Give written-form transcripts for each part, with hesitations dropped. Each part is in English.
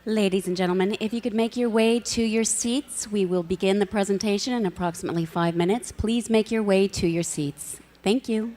Ladies and gentlemen, if you could make your way to your seats, we will begin the presentation in approximately 5 minutes. Please make your way to your seats. Thank you.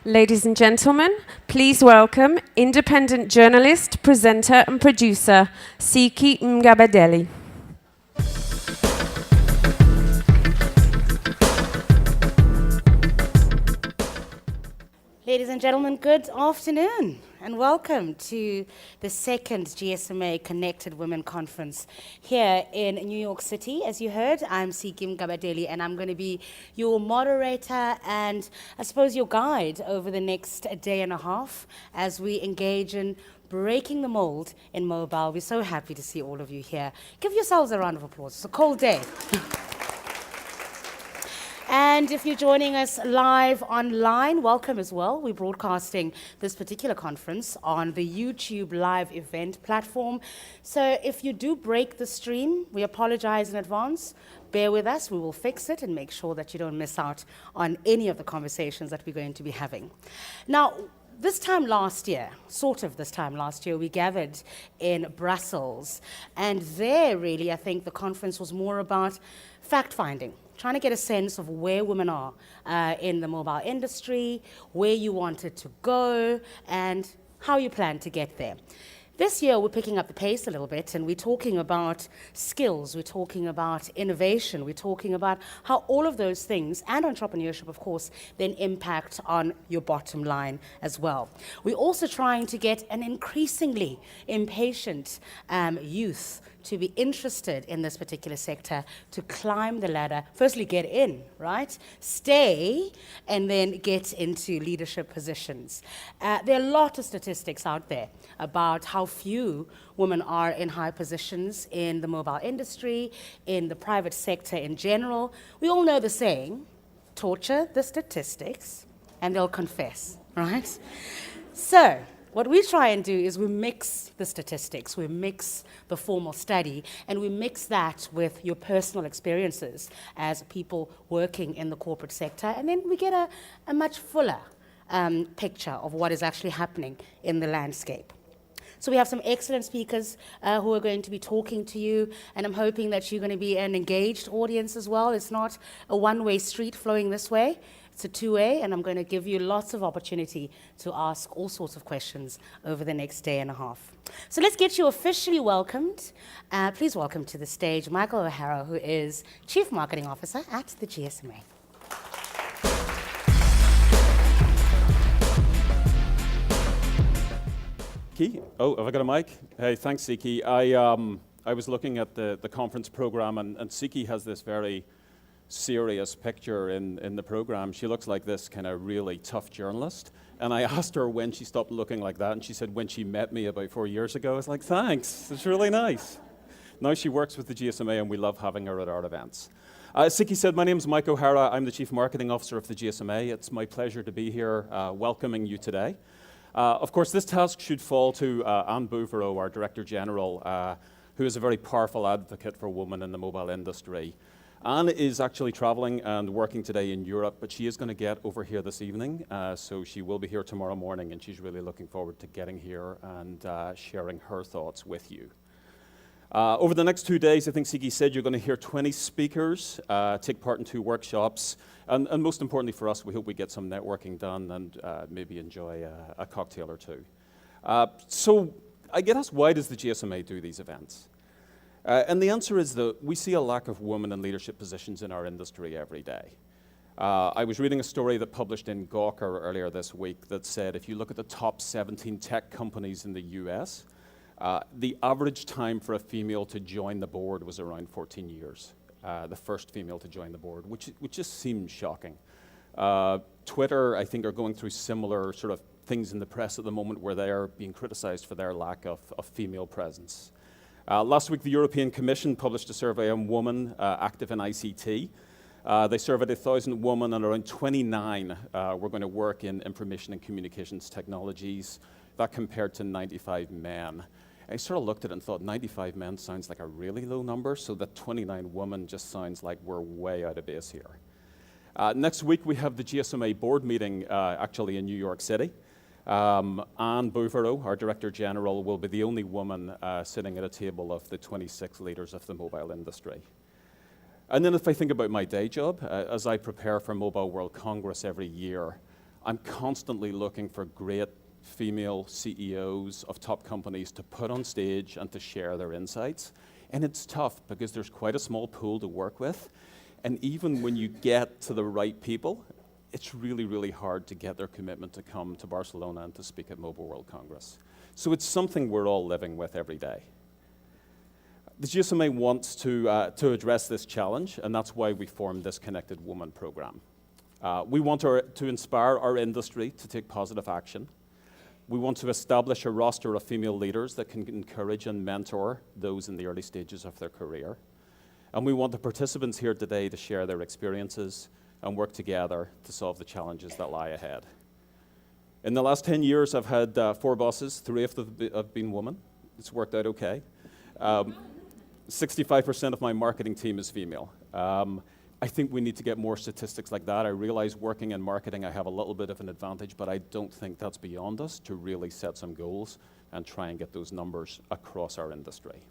Ladies and gentlemen, please welcome independent journalist, presenter and producer, Siki Mgabadeli. Ladies and gentlemen, good afternoon and welcome to the second GSMA Connected Women Conference here in New York City. As you heard, I'm Sikim Gabadeli and I'm going to be your moderator and I suppose your guide over the next day and a half as we engage in breaking the mold in mobile. We're so happy to see all of you here. Give yourselves a round of applause. It's a cold day. And if you're joining us live online, welcome as well. We're broadcasting this particular conference on the YouTube live event platform. So if you do break the stream, we apologize in advance. Bear with us, we will fix it and make sure that you don't miss out on any of the conversations that we're going to be having. Now, this time last year, we gathered in Brussels. And there, really, I think the conference was more about fact-finding, trying to get a sense of where women are in the mobile industry, where you wanted to go, and how you plan to get there. This year, we're picking up the pace a little bit, and we're talking about skills, we're talking about innovation, we're talking about how all of those things, and entrepreneurship, of course, then impact on your bottom line as well. We're also trying to get an increasingly impatient youth to be interested in this particular sector, to climb the ladder, firstly get in, right? Stay, and then get into leadership positions. There are a lot of statistics out there about how few women are in high positions in the mobile industry, in the private sector in general. We all know the saying, torture the statistics, and they'll confess, right? So, what we try and do is we mix the statistics, we mix the formal study, and we mix that with your personal experiences as people working in the corporate sector, and then we get a much fuller picture of what is actually happening in the landscape. So we have some excellent speakers who are going to be talking to you, and I'm hoping that you're going to be an engaged audience as well. It's not a one-way street flowing this way. It's a two-way, and I'm going to give you lots of opportunity to ask all sorts of questions over the next day and a half. So let's get you officially welcomed. Please welcome to the stage Michael O'Hara, who is Chief Marketing Officer at the GSMA. Key? Oh, have I got a mic? Hey, thanks, Siki. I was looking at the conference program, and Siki has this very serious picture in the program. She looks like this kind of really tough journalist. And I asked her when she stopped looking like that, and she said when she met me about 4 years ago. I was like, thanks, it's really nice. Now she works with the GSMA, and we love having her at our events. Siki said, my name is Mike O'Hara. I'm the Chief Marketing Officer of the GSMA. It's my pleasure to be here welcoming you today. Of course, this task should fall to Anne Bouvereau, our Director General, who is a very powerful advocate for women in the mobile industry. Anne is actually traveling and working today in Europe, but she is going to get over here this evening, so she will be here tomorrow morning, and she's really looking forward to getting here and sharing her thoughts with you. Over the next 2 days, I think Siki said you're going to hear 20 speakers, take part in 2 workshops, and most importantly for us, we hope we get some networking done and maybe enjoy a cocktail or 2. So I get asked, why does the GSMA do these events? And the answer is that we see a lack of women in leadership positions in our industry every day. I was reading a story that published in Gawker earlier this week that said if you look at the top 17 tech companies in the US, the average time for a female to join the board was around 14 years. The first female to join the board, which just seems shocking. Twitter, I think, are going through similar sort of things in the press at the moment where they are being criticized for their lack of female presence. Last week, the European Commission published a survey on women active in ICT. They surveyed 1,000 women, and around 29 were going to work in information and communications technologies. That compared to 95 men. I sort of looked at it and thought 95 men sounds like a really low number, so that 29 women just sounds like we're way out of base here. Next week, we have the GSMA board meeting actually in New York City. Anne Bouvereau, our Director General, will be the only woman sitting at a table of the 26 leaders of the mobile industry. And then if I think about my day job, as I prepare for Mobile World Congress every year, I'm constantly looking for great female CEOs of top companies to put on stage and to share their insights. And it's tough because there's quite a small pool to work with. And even when you get to the right people, it's really, really hard to get their commitment to come to Barcelona and to speak at Mobile World Congress. So it's something we're all living with every day. The GSMA wants to address this challenge, and that's why we formed this Connected Woman program. We want to inspire our industry to take positive action. We want to establish a roster of female leaders that can encourage and mentor those in the early stages of their career. And we want the participants here today to share their experiences, and work together to solve the challenges that lie ahead. In the last 10 years, I've had 4 bosses, 3 of them have been women. It's worked out okay. 65% of my marketing team is female. I think we need to get more statistics like that. I realize working in marketing, I have a little bit of an advantage, but I don't think that's beyond us to really set some goals and try and get those numbers across our industry.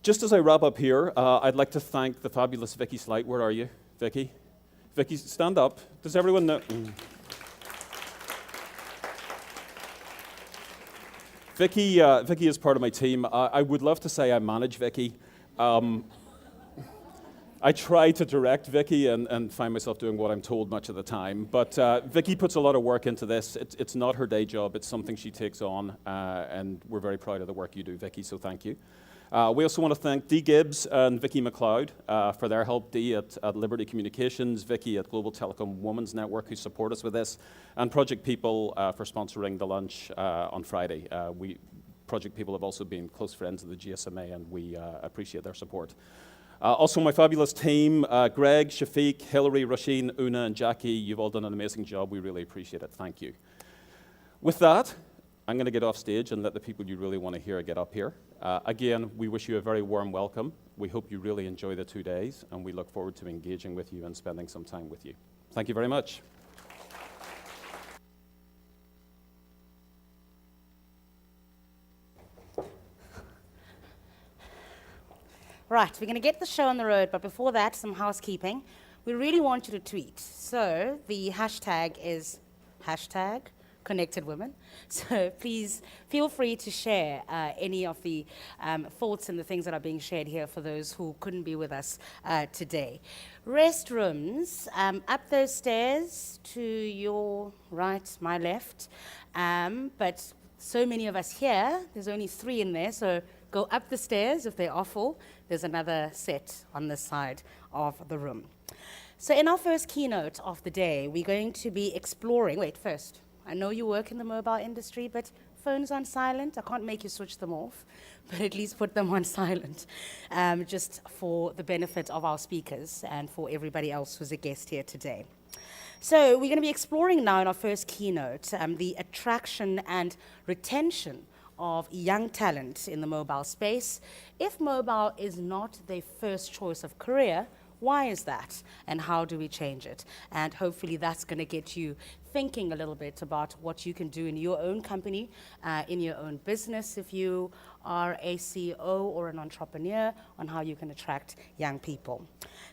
Just as I wrap up here, I'd like to thank the fabulous Vicky Slight. Where are you, Vicky? Vicky, stand up. Does everyone know? Vicky is part of my team. I would love to say I manage Vicky. I try to direct Vicky and find myself doing what I'm told much of the time. But Vicky puts a lot of work into this. It's not her day job. It's something she takes on. And we're very proud of the work you do, Vicky, so thank you. We also want to thank Dee Gibbs and Vicky McLeod for their help. Dee at Liberty Communications, Vicky at Global Telecom Women's Network, who support us with this, and Project People for sponsoring the lunch on Friday. Project People have also been close friends of the GSMA, and we appreciate their support. Also, my fabulous team, Greg, Shafiq, Hillary, Rasheen, Una, and Jackie, you've all done an amazing job. We really appreciate it. Thank you. With that, I'm going to get off stage and let the people you really want to hear get up here. Again, we wish you a very warm welcome. We hope you really enjoy the 2 days, and we look forward to engaging with you and spending some time with you. Thank you very much. Right, we're going to get the show on the road, but before that, some housekeeping. We really want you to tweet. So the hashtag is #ConnectedWomen. So please feel free to share any of the thoughts and the things that are being shared here for those who couldn't be with us today. Restrooms, up those stairs to your right, my left. But so many of us here, there's only 3 in there, so go up the stairs if they're awful. There's another set on this side of the room. So in our first keynote of the day, we're going to be exploring, first, I know you work in the mobile industry, but phones on silent. I can't make you switch them off, but at least put them on silent, just for the benefit of our speakers and for everybody else who's a guest here today. So we're going to be exploring now in our first keynote the attraction and retention of young talent in the mobile space. If mobile is not their first choice of career, why is that? And how do we change it? And hopefully that's going to get you thinking a little bit about what you can do in your own company, in your own business, if you are a CEO or an entrepreneur, on how you can attract young people.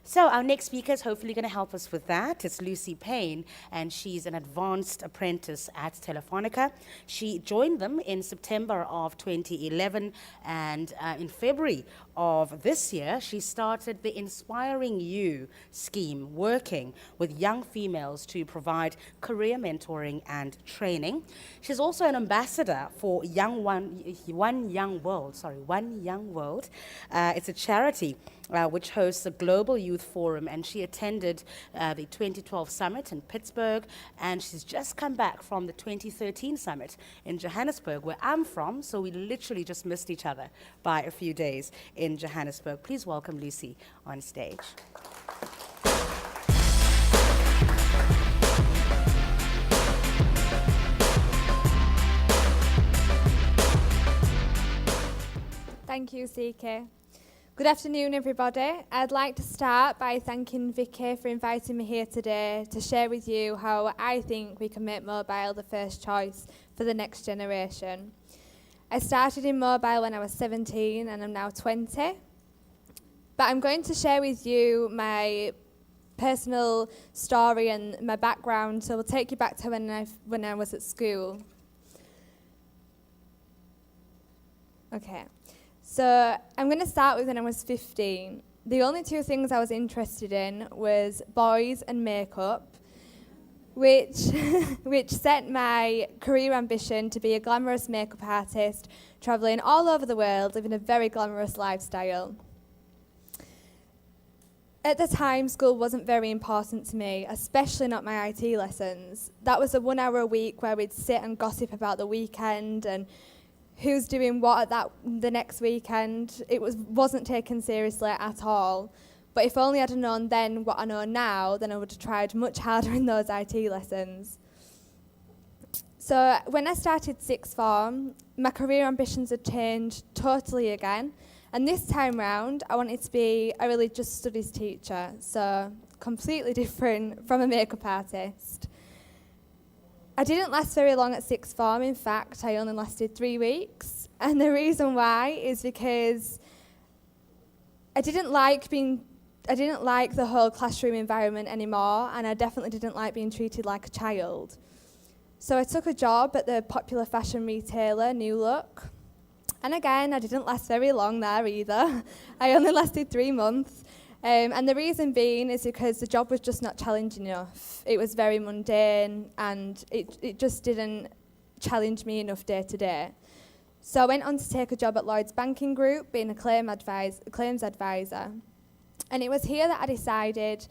So our next speaker is hopefully going to help us with that. It's Lucy Payne, and she's an advanced apprentice at Telefonica. She joined them in September of 2011, and in February of this year, she started the Inspiring You scheme, working with young females to provide career mentoring and training. She's also an ambassador for One Young World. It's a charity which hosts a global youth forum, and she attended the 2012 summit in Pittsburgh, and she's just come back from the 2013 summit in Johannesburg, where I'm from, so we literally just missed each other by a few days in Johannesburg. Please welcome Lucy on stage. Thank you, CK. Good afternoon, everybody. I'd like to start by thanking Vicky for inviting me here today to share with you how I think we can make mobile the first choice for the next generation. I started in mobile when I was 17 and I'm now 20. But I'm going to share with you my personal story and my background, so we'll take you back to when I was at school. Okay. So I'm going to start with when I was 15. The only 2 things I was interested in was boys and makeup, which set my career ambition to be a glamorous makeup artist, travelling all over the world, living a very glamorous lifestyle. At the time, school wasn't very important to me, especially not my IT lessons. That was a 1 hour a week where we'd sit and gossip about the weekend and who's doing what at the next weekend. It wasn't taken seriously at all. But if only I'd have known then what I know now, then I would have tried much harder in those IT lessons. So when I started sixth form, my career ambitions had changed totally again. And this time round, I wanted to be a religious studies teacher, so completely different from a makeup artist. I didn't last very long at sixth form. In fact, I only lasted 3 weeks. And the reason why is because I didn't like the whole classroom environment anymore, and I definitely didn't like being treated like a child. So I took a job at the popular fashion retailer, New Look. And again, I didn't last very long there either. I only lasted 3 months. And the reason being is because the job was just not challenging enough. It was very mundane, and it just didn't challenge me enough day to day. So I went on to take a job at Lloyd's Banking Group, being a claims advisor. And it was here that I decided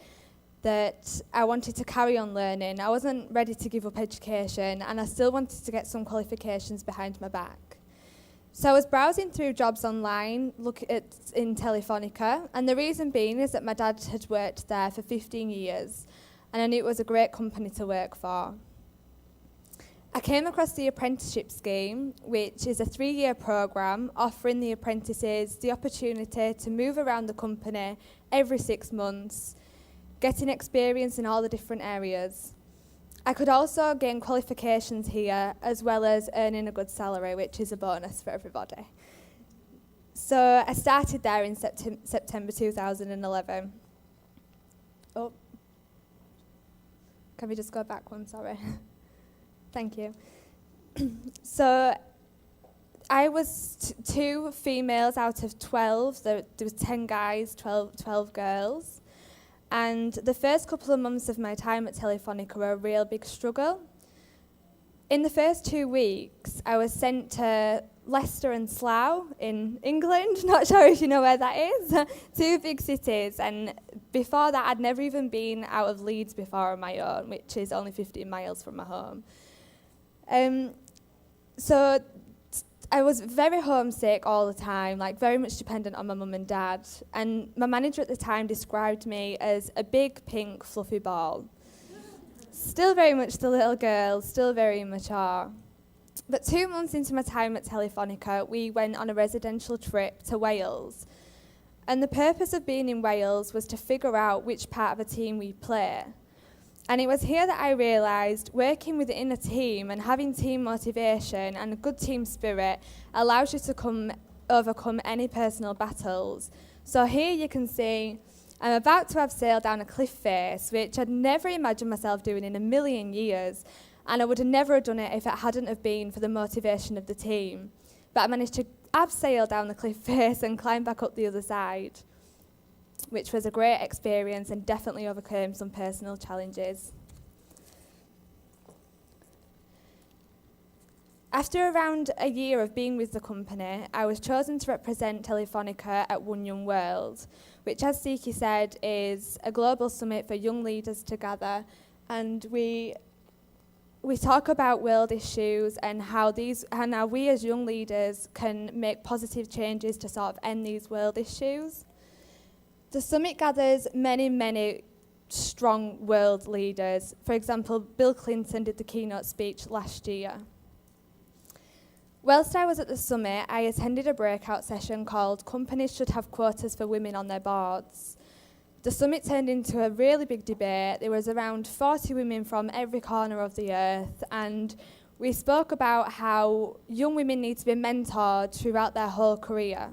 that I wanted to carry on learning. I wasn't ready to give up education, and I still wanted to get some qualifications behind my back. So I was browsing through jobs online, in Telefonica, and the reason being is that my dad had worked there for 15 years, and I knew it was a great company to work for. I came across the apprenticeship scheme, which is a 3-year programme offering the apprentices the opportunity to move around the company every 6 months, getting experience in all the different areas. I could also gain qualifications here, as well as earning a good salary, which is a bonus for everybody. So I started there in September 2011. Oh, can we just go back one, sorry. Thank you. So I was 2 females out of 12. There was 10 guys, 12 girls. And the first couple of months of my time at Telefonica were a real big struggle. In the first 2 weeks, I was sent to Leicester and Slough in England. Not sure if you know where that is. 2 big cities. And before that, I'd never even been out of Leeds before on my own, which is only 15 miles from my home. So I was very homesick all the time, like very much dependent on my mum and dad. And my manager at the time described me as a big pink fluffy ball. Still very much the little girl, still very immature. But 2 months into my time at Telefonica, we went on a residential trip to Wales. And the purpose of being in Wales was to figure out which part of a team we play. And it was here that I realised working within a team and having team motivation and a good team spirit allows you to overcome any personal battles. So here you can see I'm about to have sailed down a cliff face, which I'd never imagined myself doing in a million years, and I would have never done it if it hadn't have been for the motivation of the team. But I managed to abseil down the cliff face and climb back up the other side, which was a great experience and definitely overcame some personal challenges. After around a year of being with the company, I was chosen to represent Telefonica at One Young World, which, as Siki said, is a global summit for young leaders to gather, and we talk about world issues and how we as young leaders can make positive changes to sort of end these world issues. The summit gathers many, many strong world leaders. For example, Bill Clinton did the keynote speech last year. Whilst I was at the summit, I attended a breakout session called Companies Should Have Quotas for Women on Their Boards. The summit turned into a really big debate. There was around 40 women from every corner of the earth, and we spoke about how young women need to be mentored throughout their whole career.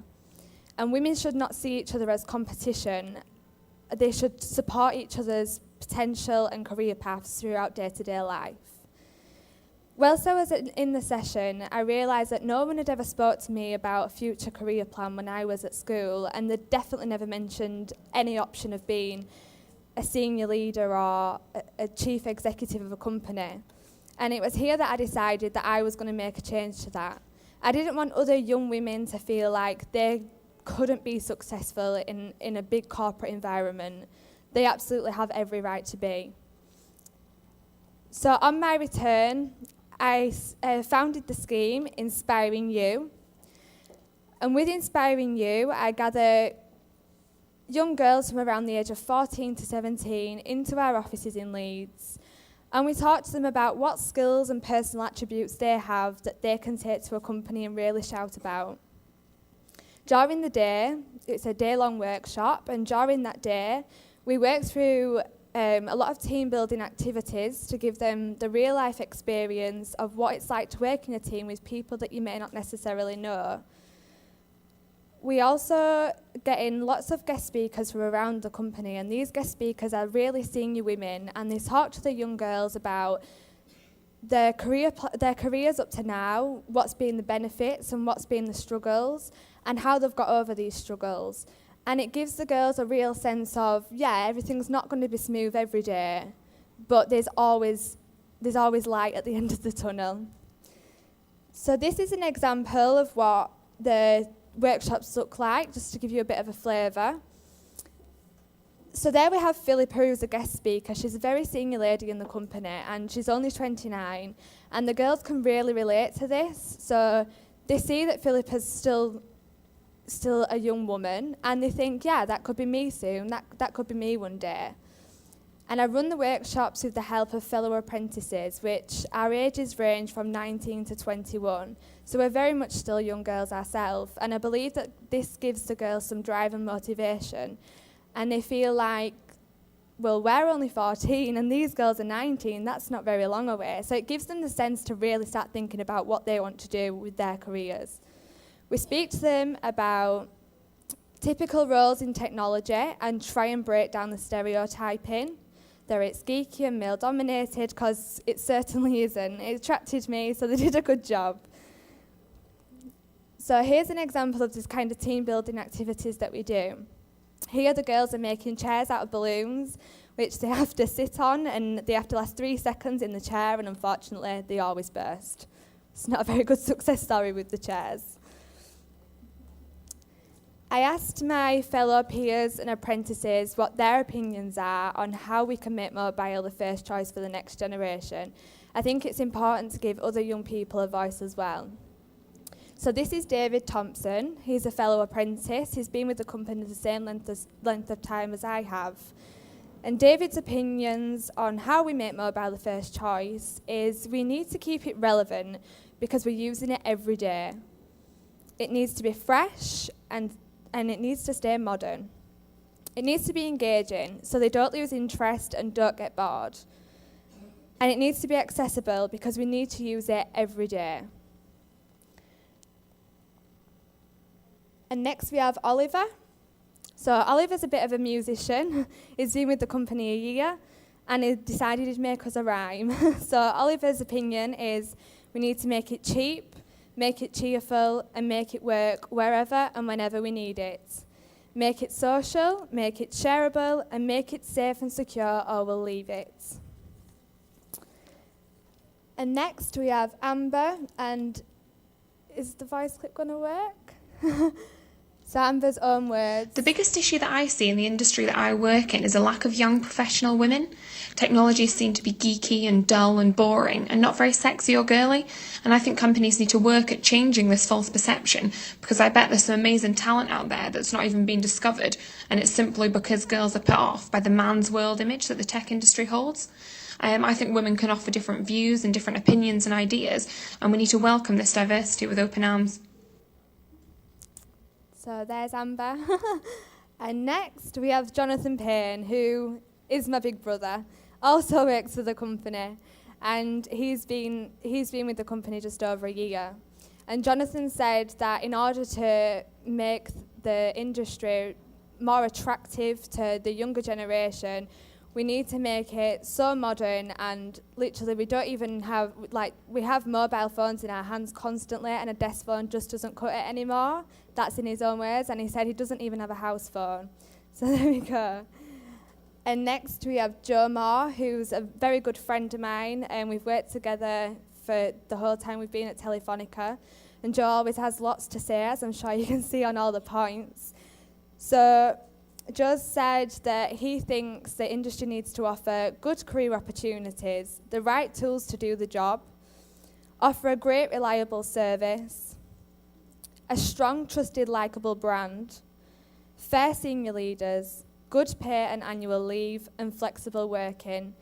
And women should not see each other as competition. They should support each other's potential and career paths throughout day-to-day life. Whilst I was in the session, I realised that no one had ever spoke to me about a future career plan when I was at school, and they definitely never mentioned any option of being a senior leader or a chief executive of a company. And it was here that I decided that I was going to make a change to that. I didn't want other young women to feel like they couldn't be successful in a big corporate environment. They absolutely have every right to be. So on my return, I founded the scheme Inspiring You. And with Inspiring You, I gather young girls from around the age of 14 to 17 into our offices in Leeds. And we talk to them about what skills and personal attributes they have that they can take to a company and really shout about. During the day, it's a day-long workshop, and during that day, we work through a lot of team building activities to give them the real life experience of what it's like to work in a team with people that you may not necessarily know. We also get in lots of guest speakers from around the company, and these guest speakers are really senior women, and they talk to the young girls about their careers up to now, what's been the benefits and what's been the struggles, and how they've got over these struggles. And it gives the girls a real sense of, yeah, everything's not going to be smooth every day, but there's always light at the end of the tunnel. So this is an example of what the workshops look like, just to give you a bit of a flavour. So there we have Philippa, who's a guest speaker. She's a very senior lady in the company, and she's only 29, and the girls can really relate to this. So they see that Philippa's still a young woman, and they think, yeah, that could be me soon, that could be me one day. And I run the workshops with the help of fellow apprentices, which our ages range from 19 to 21. So we're very much still young girls ourselves, and I believe that this gives the girls some drive and motivation. And they feel like, well, we're only 14 and these girls are 19, that's not very long away. So it gives them the sense to really start thinking about what they want to do with their careers. We speak to them about typical roles in technology and try and break down the stereotyping. That it's geeky and male-dominated, because it certainly isn't. It attracted me, so they did a good job. So here's an example of this kind of team-building activities that we do. Here the girls are making chairs out of balloons, which they have to sit on, and they have to last 3 seconds in the chair, and unfortunately they always burst. It's not a very good success story with the chairs. I asked my fellow peers and apprentices what their opinions are on how we can make mobile the first choice for the next generation. I think it's important to give other young people a voice as well. So this is David Thompson. He's a fellow apprentice. He's been with the company the same length of time as I have. And David's opinions on how we make mobile the first choice is we need to keep it relevant because we're using it every day. It needs to be fresh and it needs to stay modern. It needs to be engaging so they don't lose interest and don't get bored. And it needs to be accessible because we need to use it every day. And next we have Oliver. So Oliver's a bit of a musician. He's been with the company a year and he decided he'd make us a rhyme. So Oliver's opinion is we need to make it cheap, make it cheerful, and make it work wherever and whenever we need it. Make it social, make it shareable, and make it safe and secure, or we'll leave it. And next we have Amber, and is the voice clip going to work? So Amber's own words. The biggest issue that I see in the industry that I work in is a lack of young professional women. Technology is seen to be geeky and dull and boring and not very sexy or girly, and I think companies need to work at changing this false perception, because I bet there's some amazing talent out there that's not even been discovered, and it's simply because girls are put off by the man's world image that the tech industry holds. I think women can offer different views and different opinions and ideas, and we need to welcome this diversity with open arms. So there's Amber. And next we have Jonathan Payne, who is my big brother, also works for the company, and he's been with the company just over a year. And Jonathan said that in order to make the industry more attractive to the younger generation, we need to make it so modern, and literally we don't even have, we have mobile phones in our hands constantly, and a desk phone just doesn't cut it anymore. That's in his own words, and he said he doesn't even have a house phone. So there we go. And next we have Jo Moore, who's a very good friend of mine, and we've worked together for the whole time we've been at Telefonica. And Jo always has lots to say, as I'm sure you can see on all the points. So Joe said that he thinks the industry needs to offer good career opportunities, the right tools to do the job, offer a great, reliable service, a strong, trusted, likeable brand, fair senior leaders, good pay and annual leave, and flexible working.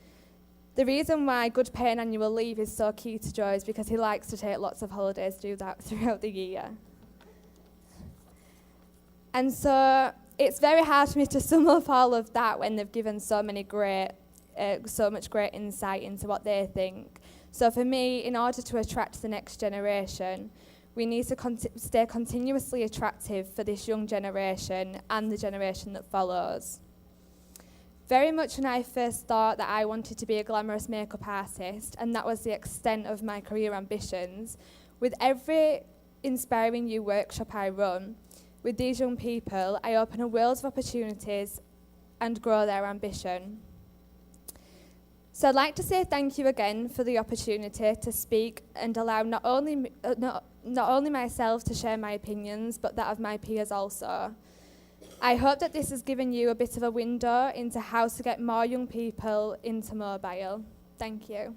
The reason why good pay and annual leave is so key to Joe is because he likes to take lots of holidays, do that throughout the year. And so it's very hard for me to sum up all of that when they've given so much great insight into what they think. So for me, in order to attract the next generation, we need to stay continuously attractive for this young generation and the generation that follows. Very much when I first thought that I wanted to be a glamorous makeup artist, and that was the extent of my career ambitions, with every Inspiring You workshop I run, with these young people, I open a world of opportunities and grow their ambition. So I'd like to say thank you again for the opportunity to speak and allow not only myself to share my opinions, but that of my peers also. I hope that this has given you a bit of a window into how to get more young people into mobile. Thank you.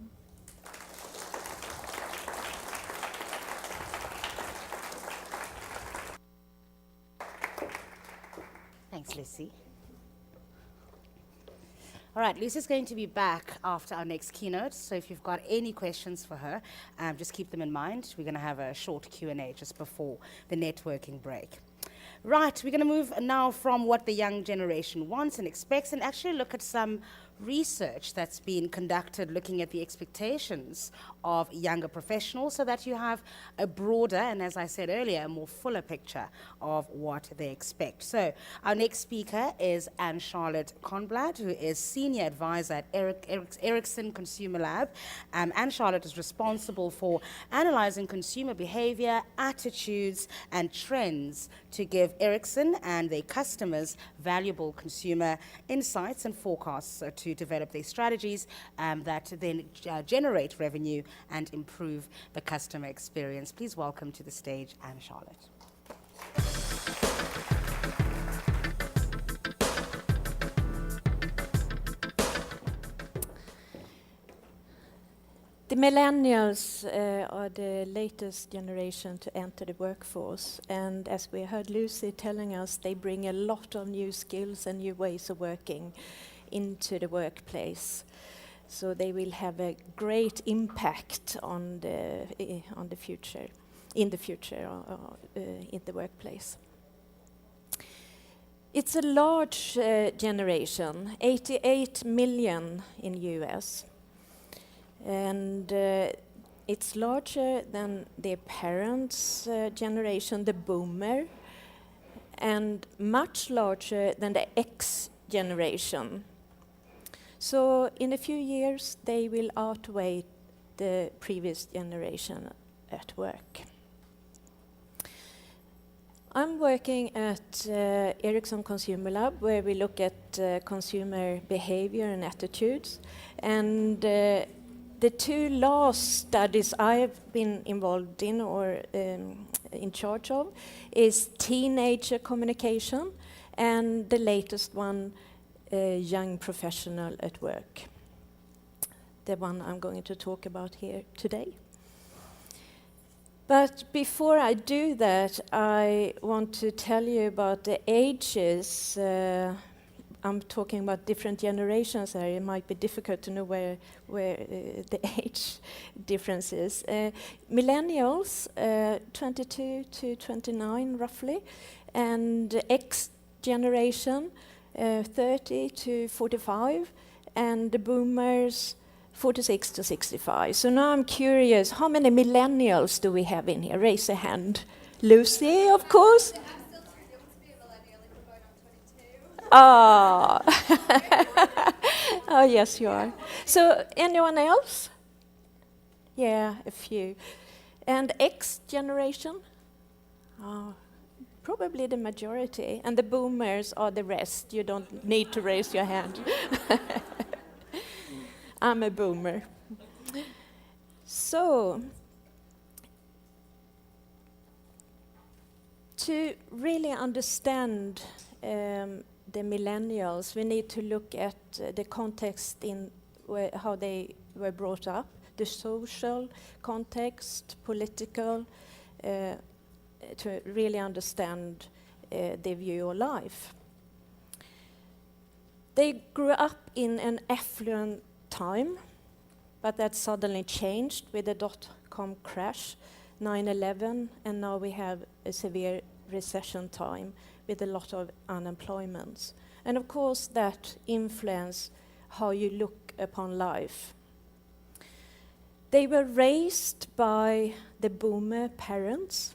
Thanks, Lucy. All right, Lucy's going to be back after our next keynote, so if you've got any questions for her, just keep them in mind. We're going to have a short Q&A just before the networking break. Right, we're going to move now from what the young generation wants and expects and actually look at some research that's been conducted looking at the expectations of younger professionals so that you have a broader and, as I said earlier, a more fuller picture of what they expect. So our next speaker is Anne-Charlotte Conblad, who is Senior Advisor at Ericsson Consumer Lab. Anne-Charlotte is responsible for analyzing consumer behavior, attitudes, and trends to give Ericsson and their customers valuable consumer insights and forecasts to develop their strategies that then generate revenue and improve the customer experience. Please welcome to the stage Anne-Charlotte. The millennials are the latest generation to enter the workforce, and as we heard Lucy telling us, they bring a lot of new skills and new ways of working into the workplace. So they will have a great impact on the future, in the workplace. It's a large generation, 88 million in US. And it's larger than their parents' generation, the boomer, and much larger than the X generation. So in a few years, they will outweigh the previous generation at work. I'm working at Ericsson Consumer Lab, where we look at consumer behavior and attitudes. And the two last studies I've been involved in or in charge of is teenager communication, and the latest one, young professional at work. The one I'm going to talk about here today. But before I do that, I want to tell you about the ages. I'm talking about different generations here. It might be difficult to know where the age difference is. Millennials, 22 to 29 roughly, and X generation, 30 to 45, and the boomers, 46 to 65. So now I'm curious, how many millennials do we have in here? Raise a hand. Lucy, of course. Oh. Oh, yes, you are. So anyone else? Yeah, a few. And X generation? Oh, probably the majority. And the boomers are the rest. You don't need to raise your hand. I'm a boomer. So, to really understand the millennials, we need to look at the context in how they were brought up, the social context, political, to really understand their view of life. They grew up in an affluent time, but that suddenly changed with the dot-com crash, 9/11, and now we have a severe recession time with a lot of unemployment. And of course that influences how you look upon life. They were raised by the boomer parents,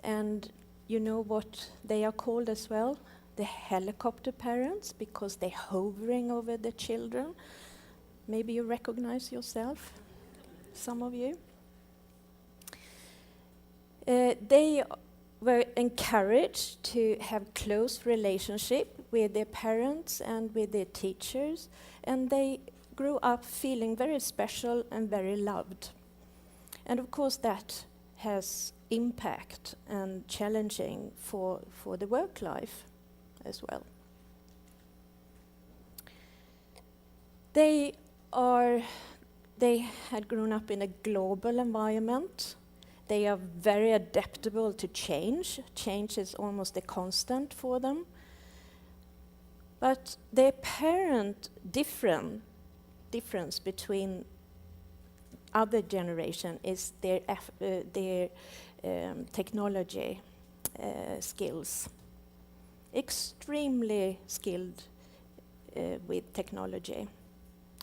and you know what they are called as well? The helicopter parents, because they're hovering over the children. Maybe you recognize yourself, some of you. They were encouraged to have close relationship with their parents and with their teachers, and they grew up feeling very special and very loved. And of course that has impact and challenging for the work life as well. They had grown up in a global environment. They are very adaptable to change. Change is almost a constant for them. But the apparent difference between other generation is their technology skills. Extremely skilled with technology.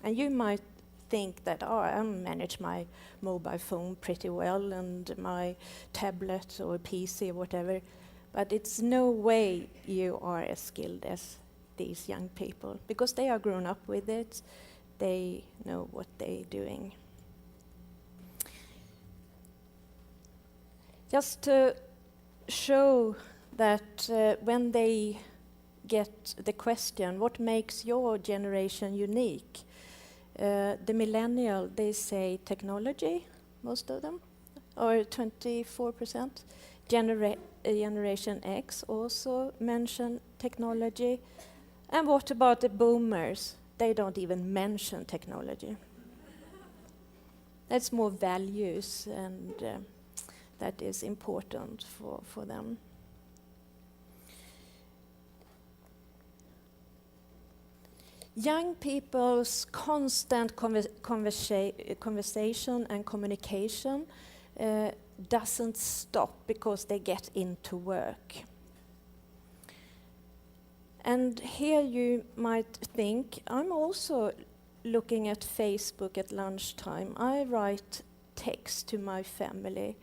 And you might think that, oh, I manage my mobile phone pretty well and my tablet or PC or whatever, but it's no way you are as skilled as these young people, because they are grown up with it, they know what they're doing. Just to show that when they get the question, what makes your generation unique? The Millennial, they say technology, most of them, or 24%. Generation X also mention technology. And what about the boomers? They don't even mention technology. That's more values, and that is important for them. Young people's constant conversation and communication doesn't stop because they get into work. And here you might think, I'm also looking at Facebook at lunchtime. I write text to my family.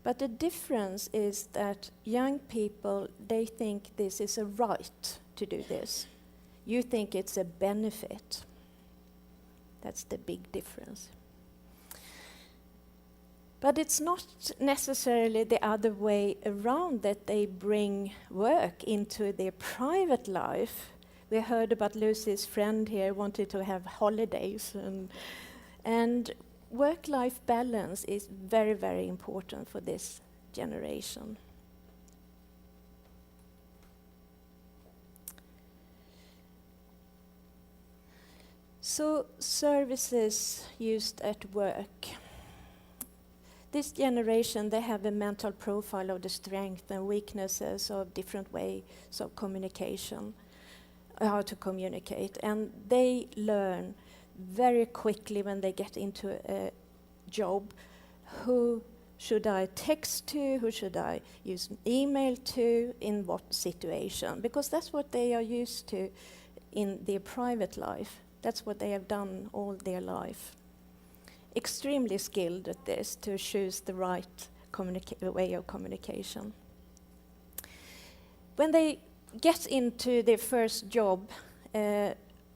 But the difference is that young people, they think this is a right to do this. You think it's a benefit. That's the big difference. But it's not necessarily the other way around, that they bring work into their private life. We heard about Lucy's friend here wanted to have holidays, and work-life balance is very, very important for this generation. So, services used at work. This generation, they have a mental profile of the strengths and weaknesses of different ways of communication, how to communicate. And they learn very quickly when they get into a job, who should I text to, who should I use email to, in what situation, because that's what they are used to in their private life. That's what they have done all their life. Extremely skilled at this, to choose the right way of communication. When they get into their first job,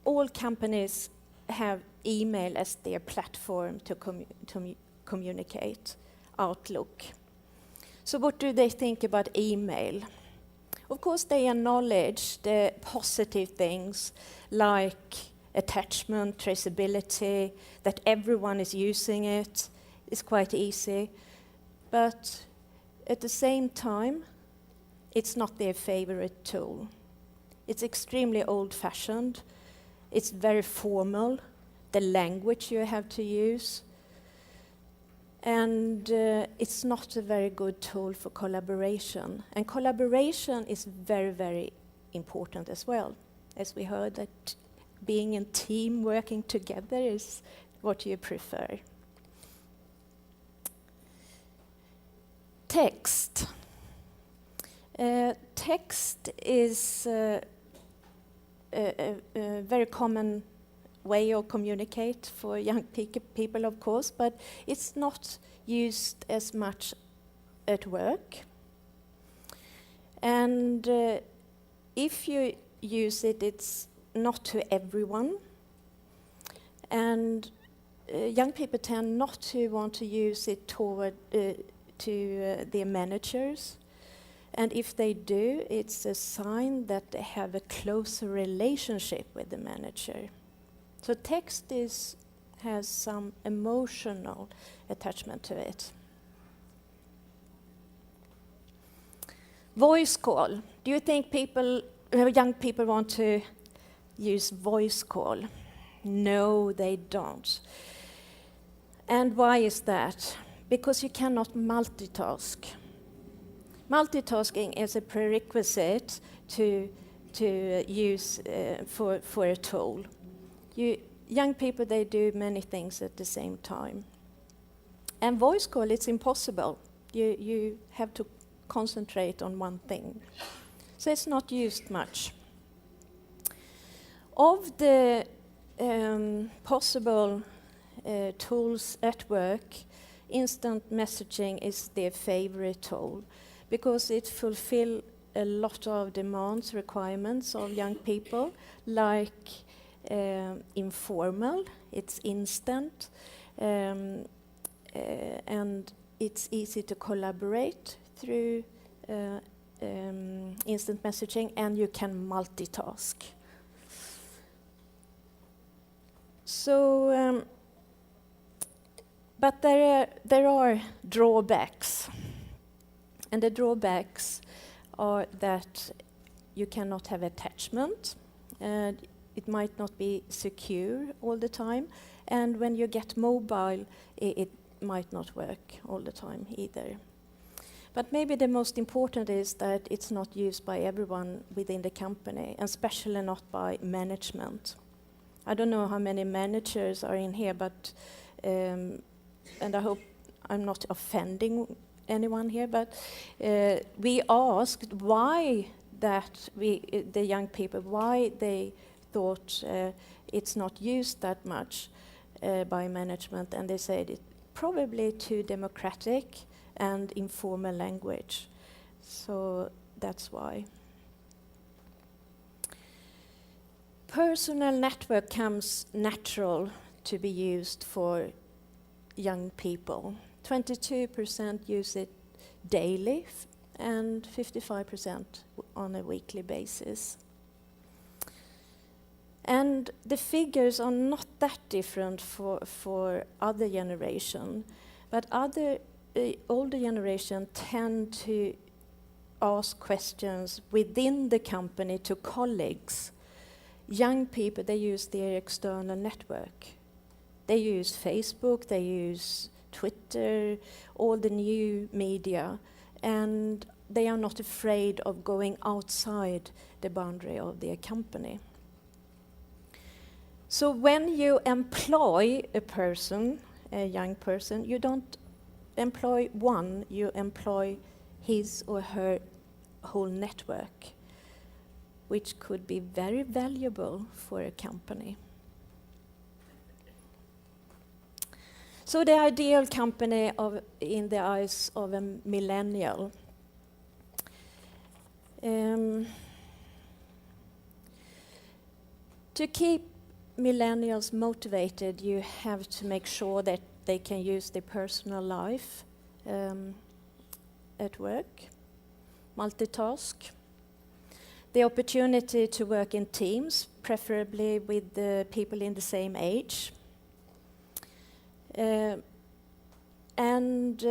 all companies have email as their platform to communicate, Outlook. So what do they think about email? Of course, they acknowledge the positive things like attachment, traceability, that everyone is using it. It's quite easy. But at the same time, it's not their favorite tool. It's extremely old-fashioned. It's very formal, the language you have to use. And it's not a very good tool for collaboration. And collaboration is very, very important as well. as we heard, that being in team, working together is what you prefer. Text. Text is a very common way of communicate for young people, of course, but it's not used as much at work. And if you use it, it's not to everyone. And young people tend not to want to use it toward to their managers. And if they do, it's a sign that they have a closer relationship with the manager. So text has some emotional attachment to it. Voice call. Do you think young people want to use voice call? No, they don't. And why is that? Because you cannot multitask. Multitasking is a prerequisite to use for a tool. Young people, they do many things at the same time. And voice call, it's impossible. You have to concentrate on one thing. So it's not used much. Of the possible tools at work, instant messaging is their favorite tool because it fulfills a lot of demands, requirements of young people, like informal, it's instant, and it's easy to collaborate through instant messaging, and you can multitask. So, but there are drawbacks, and the drawbacks are that you cannot have attachment, and it might not be secure all the time, and when you get mobile, it might not work all the time either. But maybe the most important is that it's not used by everyone within the company, and especially not by management. I don't know how many managers are in here, but and I hope I'm not offending anyone here, but we asked why the young people, why they thought it's not used that much by management, and they said it's probably too democratic and informal language. So that's why. Personal network comes natural to be used for young people. 22% use it daily and 55% on a weekly basis. And the figures are not that different for other generation, but older generation tend to ask questions within the company to colleagues. Young people, they use their external network. They use Facebook, they use Twitter, all the new media, and they are not afraid of going outside the boundary of their company. So when you employ a person, a young person, you don't employ one, you employ his or her whole network, which could be very valuable for a company. So the ideal company in the eyes of a millennial. To keep millennials motivated, you have to make sure that they can use their personal life at work, multitask, the opportunity to work in teams, preferably with the people in the same age, and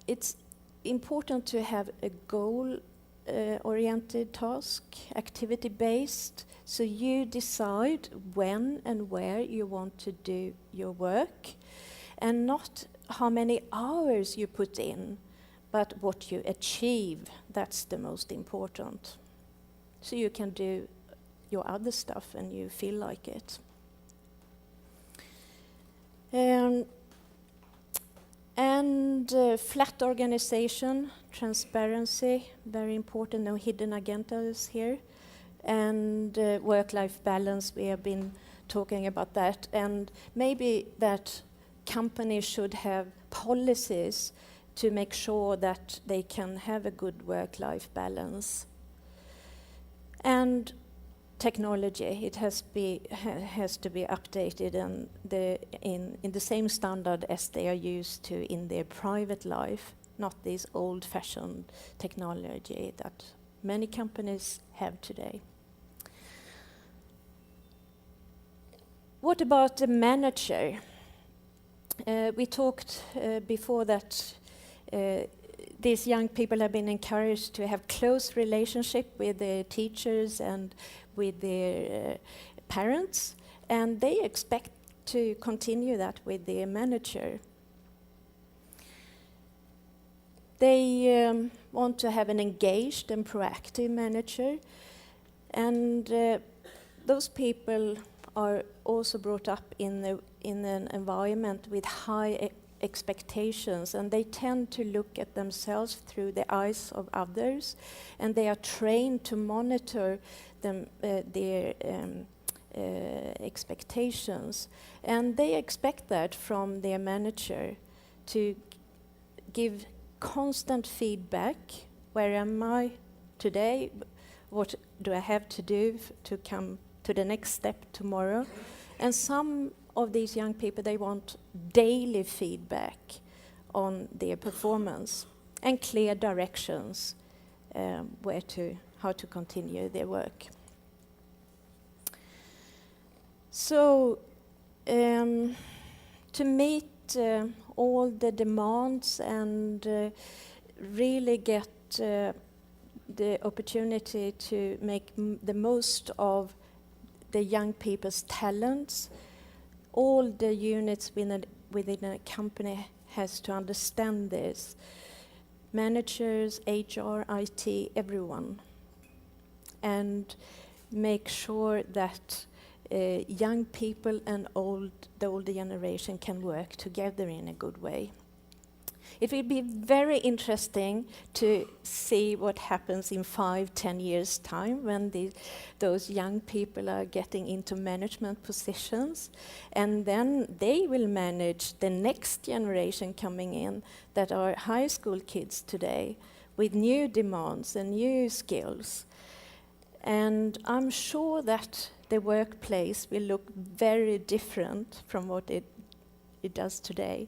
it's important to have a goal-oriented task, activity-based, so you decide when and where you want to do your work, and not how many hours you put in, but what you achieve. That's the most important. So you can do your other stuff and you feel like it. Flat organization, transparency, very important, no hidden agendas here. And work-life balance, we have been talking about that. And maybe that companies should have policies to make sure that they can have a good work-life balance. And technology, it has to be updated and in the same standard as they are used to in their private life, not this old-fashioned technology that many companies have today. What about the manager? We talked before that these young people have been encouraged to have close relationship with their teachers and with their parents, and they expect to continue that with their manager. They want to have an engaged and proactive manager, and those people are also brought up in an environment with high expectations, and they tend to look at themselves through the eyes of others, and they are trained to monitor their expectations, and they expect that from their manager to give constant feedback. Where am I today? What do I have to do to come to the next step tomorrow? And some of these young people, they want daily feedback on their performance and clear directions how to continue their work. So to meet all the demands and really get the opportunity to make the most of the young people's talents, all the units within a company has to understand this. Managers, HR, IT, everyone. And make sure that young people and the older generation can work together in a good way. It will be very interesting to see what happens in 5-10 years' time when those young people are getting into management positions, and then they will manage the next generation coming in that are high school kids today with new demands and new skills. And I'm sure that the workplace will look very different from what it does today.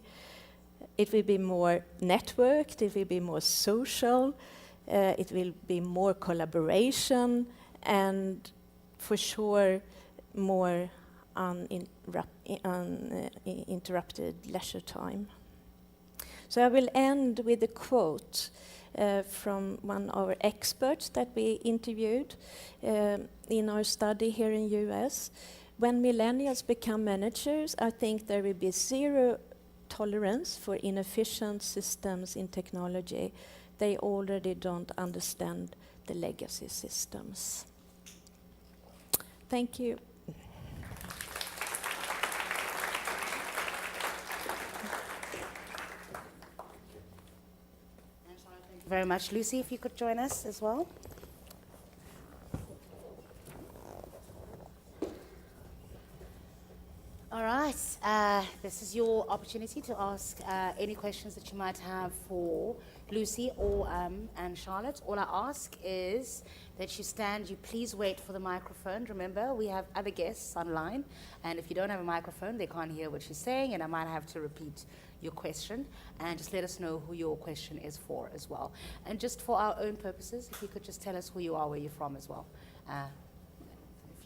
It will be more networked, it will be more social, it will be more collaboration, and for sure more uninterrupted leisure time. So I will end with a quote from one of our experts that we interviewed in our study here in US. When millennials become managers, I think there will be zero tolerance for inefficient systems in technology. They already don't understand the legacy systems. Thank you. Thank you very much. Lucy, if you could join us as well. All right, this is your opportunity to ask any questions that you might have for Lucy or and Charlotte. All I ask is that you stand, you please wait for the microphone. Remember, we have other guests online, and if you don't have a microphone, they can't hear what you're saying, and I might have to repeat your question, and just let us know who your question is for as well. And just for our own purposes, if you could just tell us who you are, where you're from as well.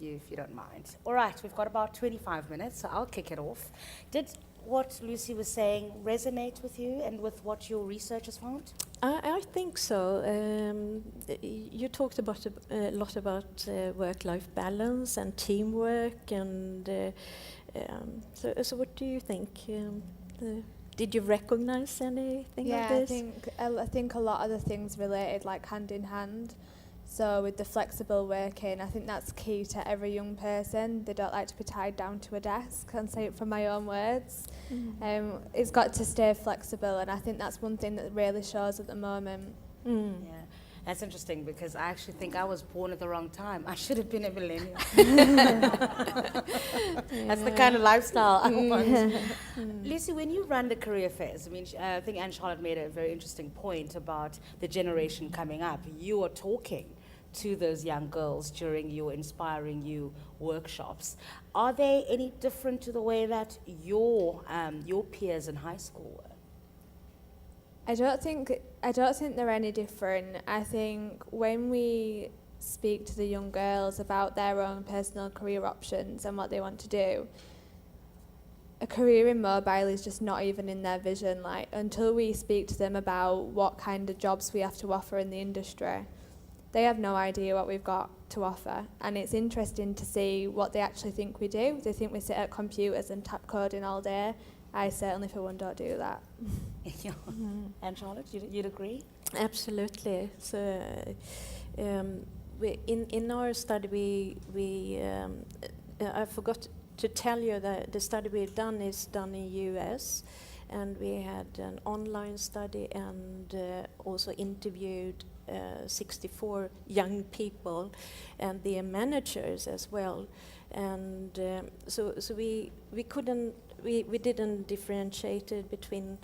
If you don't mind. All right, we've got about 25 minutes, so I'll kick it off. Did what Lucy was saying resonate with you and with what your research has found? I think so. You talked about a lot about work-life balance and teamwork, and so what do you think? Did you recognize anything of this? I think a lot of the things related like hand in hand. So with the flexible working, I think that's key to every young person. They don't like to be tied down to a desk, and say it from my own words. It's got to stay flexible, and I think that's one thing that really shows at the moment. Yeah, that's interesting because I actually think I was born at the wrong time. I should have been a millennial. That's the kind of lifestyle I want. Lucy, when you run the career fairs, I mean, I think Anne-Charlotte made a very interesting point about the generation coming up. You are talking to those young girls during your Inspiring You workshops. Are they any different to the way that your peers in high school were? I don't think they're any different. I think when we speak to the young girls about their own personal career options and what they want to do, a career in mobile is just not even in their vision. Like, until we speak to them about what kind of jobs we have to offer in the industry, they have no idea what we've got to offer. And it's interesting to see what they actually think we do. They think we sit at computers and tap coding all day. I certainly, for one, don't do that. And Charlotte, you'd agree? Absolutely. So, in our study, I forgot to tell you that the study we've done is done in US, and we had an online study and also interviewed 64 young people and their managers as well. And so we didn't differentiate it between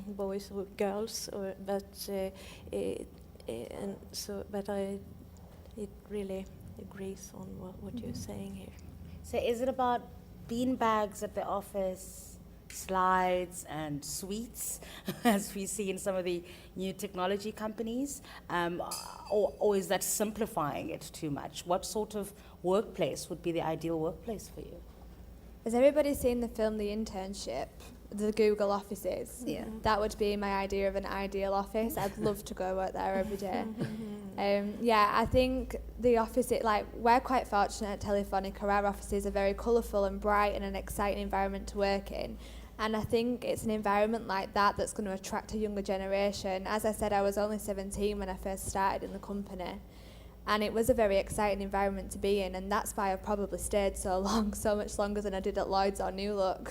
boys or girls, but it really agrees on what you're saying here. So is it about beanbags at the office, slides and sweets, as we see in some of the new technology companies? Or is that simplifying it too much? What sort of workplace would be the ideal workplace for you? Has everybody seen the film The Internship? The Google offices? Yeah. That would be my idea of an ideal office. I'd love to go work there every day. Yeah, I think the office, we're quite fortunate at Telefonica. Our offices are very colourful and bright and an exciting environment to work in. And I think it's an environment like that that's going to attract a younger generation. As I said, I was only 17 when I first started in the company. And it was a very exciting environment to be in, and that's why I've probably stayed so long, so much longer than I did at Lloyd's or New Look.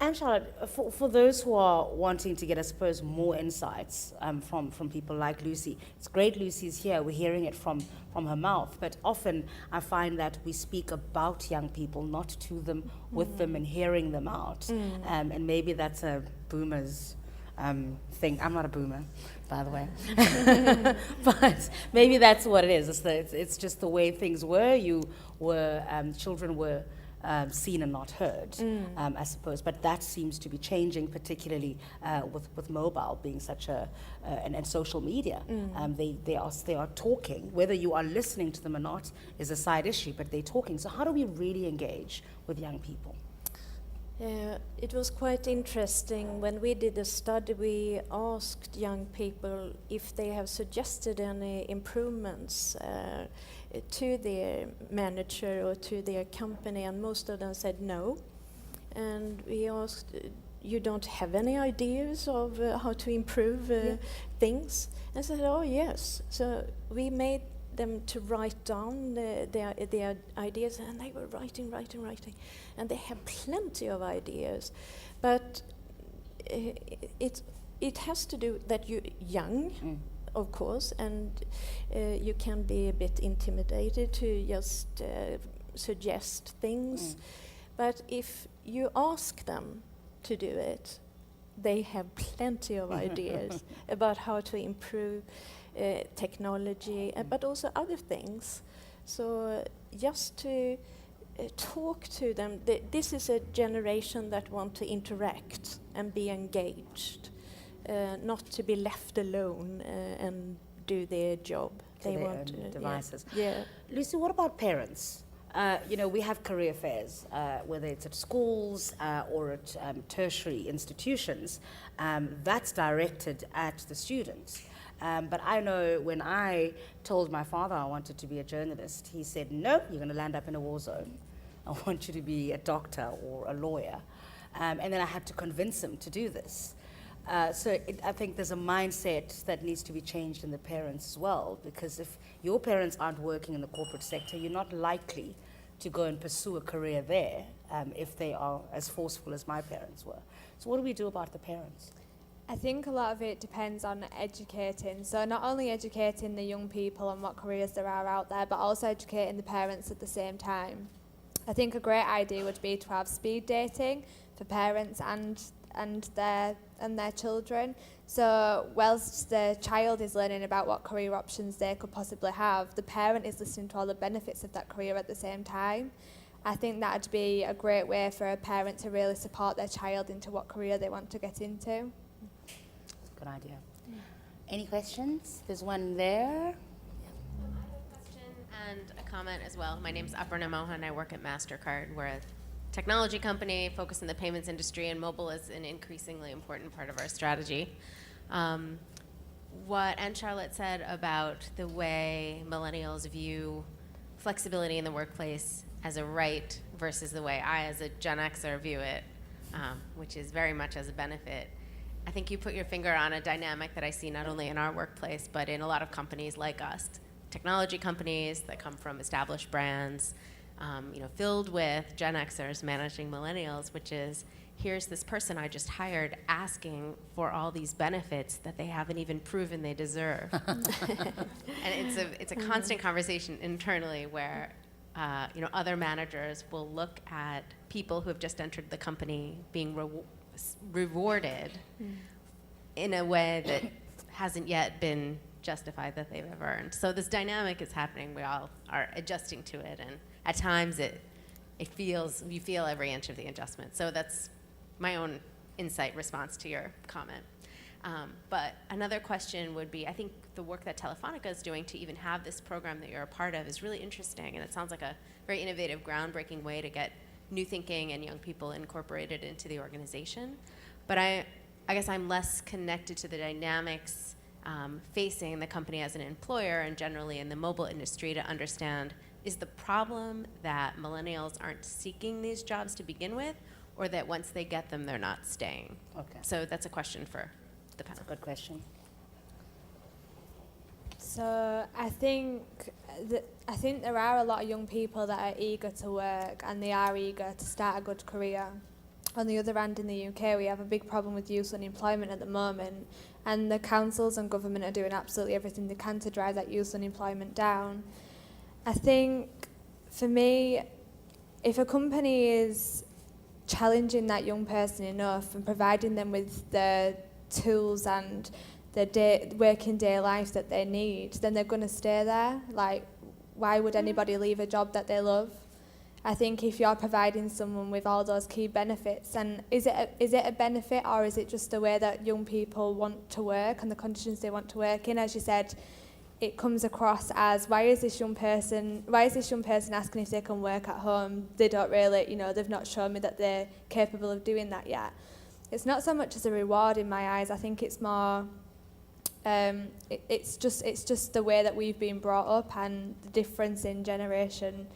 And Charlotte, for those who are wanting to get, I suppose, more insights from people like Lucy, it's great Lucy's here, we're hearing it from her mouth, but often I find that we speak about young people, not to them, with them, and hearing them out. And maybe that's a boomer's thing. I'm not a boomer, by the way. But maybe that's what it is. It's just the way things were. Children were seen and not heard, I suppose. But that seems to be changing, particularly with mobile being such and social media. They are talking. Whether you are listening to them or not is a side issue, but they're talking. So how do we really engage with young people? It was quite interesting. When we did the study, we asked young people if they have suggested any improvements to their manager or to their company, and most of them said no. And we asked, you don't have any ideas of how to improve things? And said, oh yes. So we made them to write down their ideas, and they were writing. And they have plenty of ideas. But it has to do that you're young, of course, and you can be a bit intimidated to just suggest things. But if you ask them to do it, they have plenty of ideas about how to improve technology, but also other things. So just to talk to them. This is a generation that want to interact and be engaged, not to be left alone and do their job. They want devices. Yeah. Lucy, what about parents? We have career fairs, whether it's at schools or at tertiary institutions. That's directed at the students. But I know when I told my father I wanted to be a journalist, he said, no, you're going to land up in a war zone. I want you to be a doctor or a lawyer. And then I had to convince him to do this. I think there's a mindset that needs to be changed in the parents as well, because if your parents aren't working in the corporate sector, you're not likely to go and pursue a career there if they are as forceful as my parents were. So what do we do about the parents? I think a lot of it depends on educating. So not only educating the young people on what careers there are out there, but also educating the parents at the same time. I think a great idea would be to have speed dating for parents and their children. So whilst the child is learning about what career options they could possibly have, the parent is listening to all the benefits of that career at the same time. I think that would be a great way for a parent to really support their child into what career they want to get into. Good idea. Any questions? There's one there. Question and a comment as well. My name's Aparna Mohan. I work at MasterCard. We're a technology company focused in the payments industry, and mobile is an increasingly important part of our strategy. What Anne Charlotte said about the way millennials view flexibility in the workplace as a right versus the way I, as a Gen Xer, view it, which is very much as a benefit. I think you put your finger on a dynamic that I see not only in our workplace, but in a lot of companies like us, technology companies that come from established brands, filled with Gen Xers managing millennials, which is, here's this person I just hired asking for all these benefits that they haven't even proven they deserve. And it's a constant conversation internally where other managers will look at people who have just entered the company being rewarded in a way that hasn't yet been justified that they've ever earned. So this dynamic is happening. We all are adjusting to it, and at times you feel every inch of the adjustment. So that's my own insight response to your comment. But another question would be, I think the work that Telefonica is doing to even have this program that you're a part of is really interesting, and it sounds like a very innovative, groundbreaking way to get new thinking and young people incorporated into the organization. But I guess I'm less connected to the dynamics facing the company as an employer and generally in the mobile industry to understand, is the problem that millennials aren't seeking these jobs to begin with, or that once they get them, they're not staying? Okay. So that's a question for the panel. Good question. So I think there are a lot of young people that are eager to work, and they are eager to start a good career. On the other hand, in the UK, we have a big problem with youth unemployment at the moment, and the councils and government are doing absolutely everything they can to drive that youth unemployment down. I think, for me, if a company is challenging that young person enough and providing them with the tools and the working day life that they need, then they're going to stay there. Like, why would anybody leave a job that they love? I think if you're providing someone with all those key benefits, and is it a benefit, or is it just the way that young people want to work and the conditions they want to work in? As you said, it comes across as, why is this young person asking if they can work at home? They don't really, they've not shown me that they're capable of doing that yet. It's not so much as a reward in my eyes. I think it's more, it's just the way that we've been brought up and the difference in generations.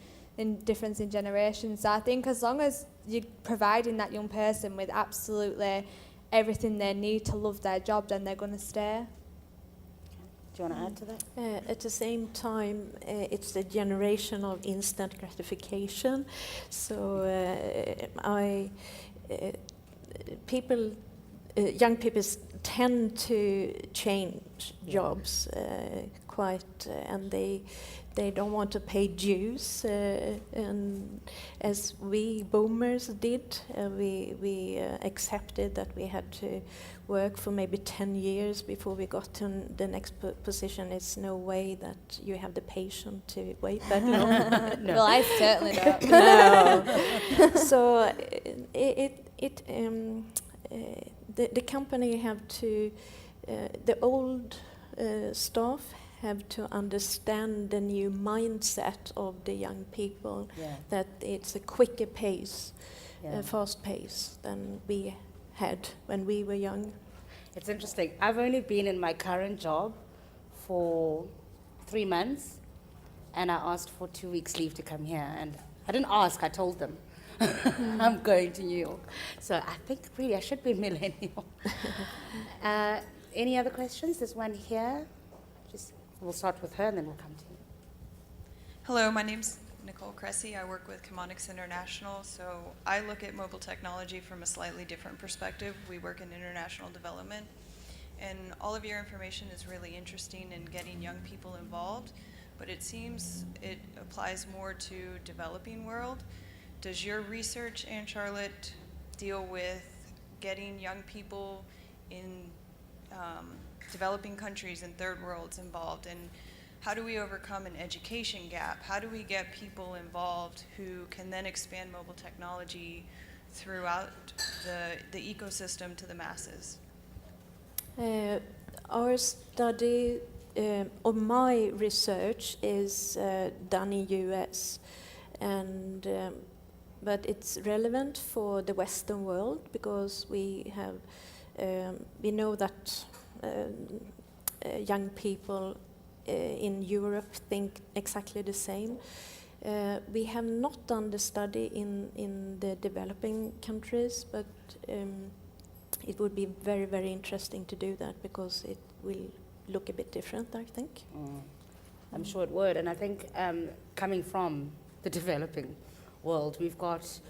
So I think as long as you're providing that young person with absolutely everything they need to love their job, then they're going to stay. Do you want to add to that? At the same time, it's the generation of instant gratification. So young people tend to change jobs quite, and they don't want to pay dues, and as we boomers did, we accepted that we had to work for maybe 10 years before we got to the next position. It's no way that you have the patience to wait that long. No. Well, I certainly don't. No. So the company have to, the old staff have to understand the new mindset of the young people, that it's a quicker pace, fast pace than we had when we were young. It's interesting. I've only been in my current job for 3 months, and I asked for 2 weeks leave to come here. And I didn't ask, I told them. I'm going to New York. So I think really I should be millennial. Any other questions? There's one here. Just we'll start with her and then we'll come to you. Hello, my name's Nicole Cressy. I work with Chemonics International. So I look at mobile technology from a slightly different perspective. We work in international development. And all of your information is really interesting in getting young people involved, but it seems it applies more to developing world. Does your research, Anne Charlotte, deal with getting young people in developing countries and third worlds involved? And how do we overcome an education gap? How do we get people involved who can then expand mobile technology throughout the ecosystem to the masses? Our study, or my research, is done in US, and but it's relevant for the Western world because we know that young people in Europe think exactly the same. We have not done the study in the developing countries, but it would be very, very interesting to do that because it will look a bit different, I think. I'm sure it would. And I think coming from the developing world, we've got,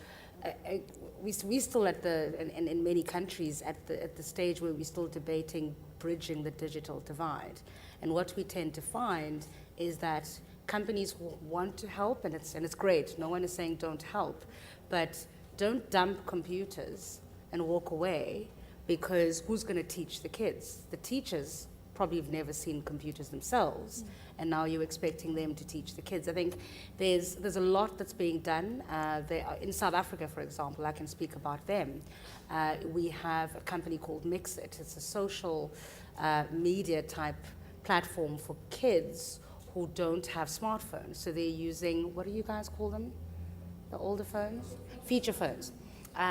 we're still at in many countries at the stage where we're still debating bridging the digital divide. And what we tend to find is that companies want to help, and it's great. No one is saying don't help, but don't dump computers and walk away, because who's going to teach the kids? The teachers probably have never seen computers themselves, and now you're expecting them to teach the kids. I think there's a lot that's being done. In South Africa, for example, I can speak about them. We have a company called Mixit. It's a social media type platform for kids who don't have smartphones. So they're using, what do you guys call them? The older phones? Feature phones.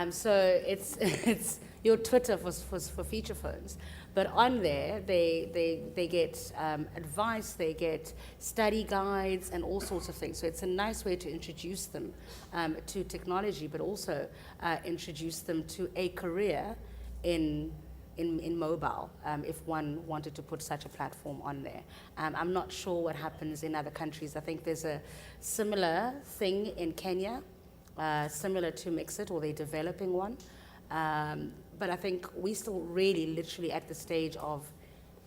So it's your Twitter for feature phones. But on there, they get advice, they get study guides and all sorts of things. So it's a nice way to introduce them to technology, but also introduce them to a career in mobile, if one wanted to put such a platform on there. I'm not sure what happens in other countries. I think there's a similar thing in Kenya, similar to Mixit, or they're developing one. But I think we're still really literally at the stage of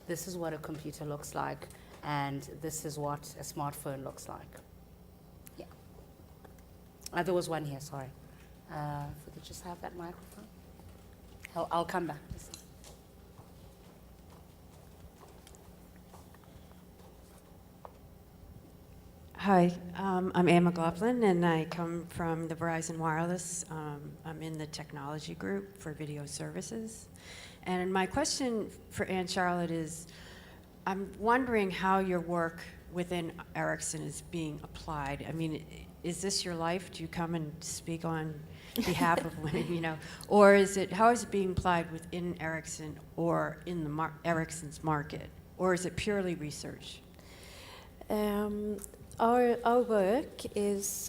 this is what a computer looks like and this is what a smartphone looks like. Yeah. There was one here, sorry. If we could just have that microphone. I'll come back. Hi, I'm Anne McLaughlin, and I come from the Verizon Wireless. I'm in the technology group for video services. And my question for Anne Charlotte is, I'm wondering how your work within Ericsson is being applied. I mean, is this your life? Do you come and speak on behalf of women, you know? Or how is it being applied within Ericsson or in the Ericsson's market? Or is it purely research? Our work is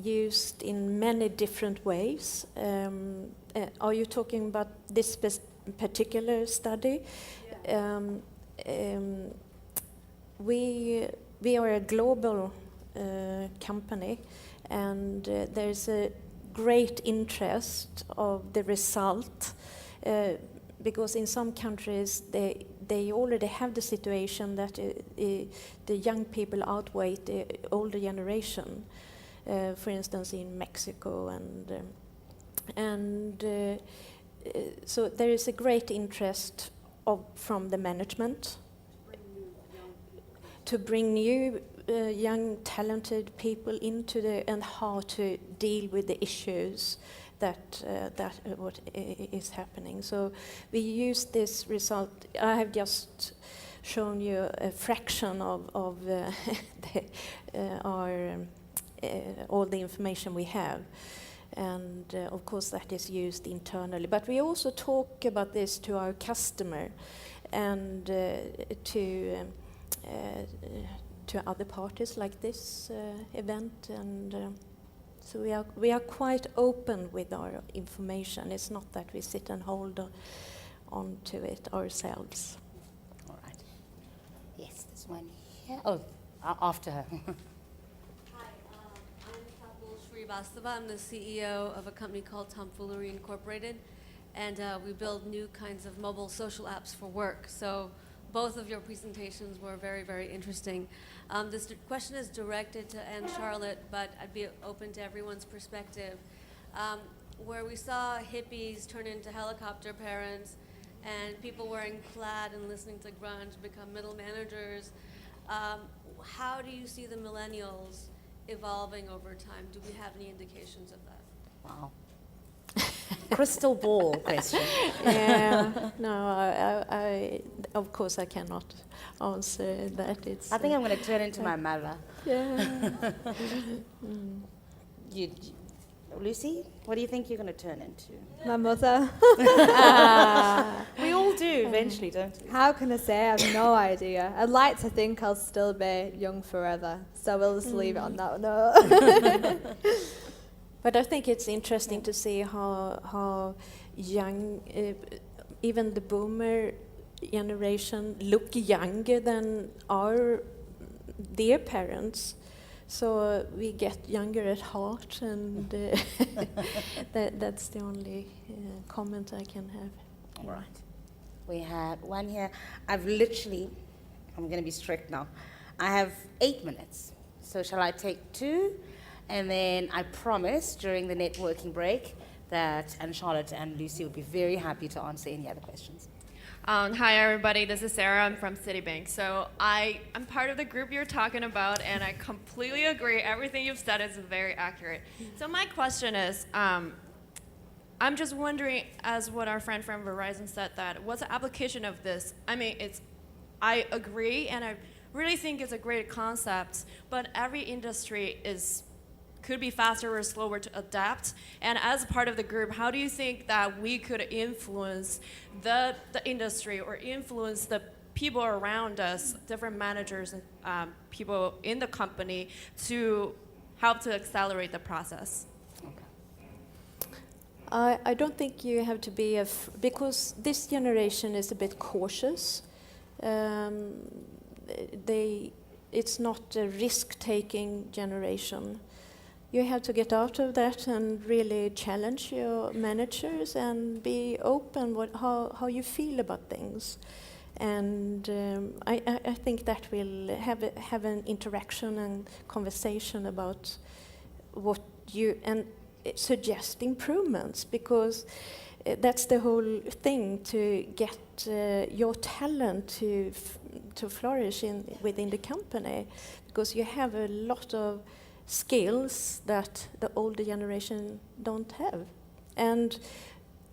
used in many different ways. Are you talking about this particular study? Yeah. We are a global company, and there's a great interest of the result, because in some countries they already have the situation that the young people outweigh the older generation. For instance, in Mexico, and so there is a great interest from the management to bring new young talented people into and how to deal with the issues that what is happening. So we use this result. I have just shown you a fraction of all the information we have, and of course that is used internally. But we also talk about this to our customer and to other parties like this event, and So we are quite open with our information. It's not that we sit and hold on to it ourselves. All right. Yes, there's one here. Oh, after her. Hi, I'm Kapil Srivastava. I'm the CEO of a company called Tomfoolery Incorporated, and we build new kinds of mobile social apps for work. So both of your presentations were very, very interesting. This question is directed to Anne Charlotte, but I'd be open to everyone's perspective. Where we saw hippies turn into helicopter parents and people wearing plaid and listening to grunge become middle managers, how do you see the millennials evolving over time? Do we have any indications of that? Wow. Crystal ball question. Yeah, no, I of course I cannot answer that. It's. I think I'm going to turn into my mother. Yeah. Lucy, what do you think you're going to turn into? My mother. We all do eventually, don't we? How can I say? I have no idea. I'd like to think I'll still be young forever, so we'll just leave it on that note. But I think it's interesting to see how young, even the boomer generation, look younger than their parents. So we get younger at heart, and that's the only comment I can have. All right. We had one here. I'm going to be strict now. I have 8 minutes. So shall I take 2? And then I promise during the networking break that Anne Charlotte and Lucy will be very happy to answer any other questions. Hi everybody, this is Sarah. I'm from Citibank. So I'm part of the group you're talking about, and I completely agree. Everything you've said is very accurate. So my question is, I'm just wondering, as what our friend from Verizon said, that what's the application of this? I mean, I agree, and I really think it's a great concept, but every industry could be faster or slower to adapt. And as part of the group, how do you think that we could influence the industry or influence the people around us, different managers and people in the company, to help to accelerate the process? I don't think you have to be because this generation is a bit cautious. It's not a risk-taking generation. You have to get out of that and really challenge your managers and be open how you feel about things. And I think that will have an interaction and conversation about and suggest improvements, because that's the whole thing, to get your talent to flourish within the company, because you have a lot of skills that the older generation don't have. And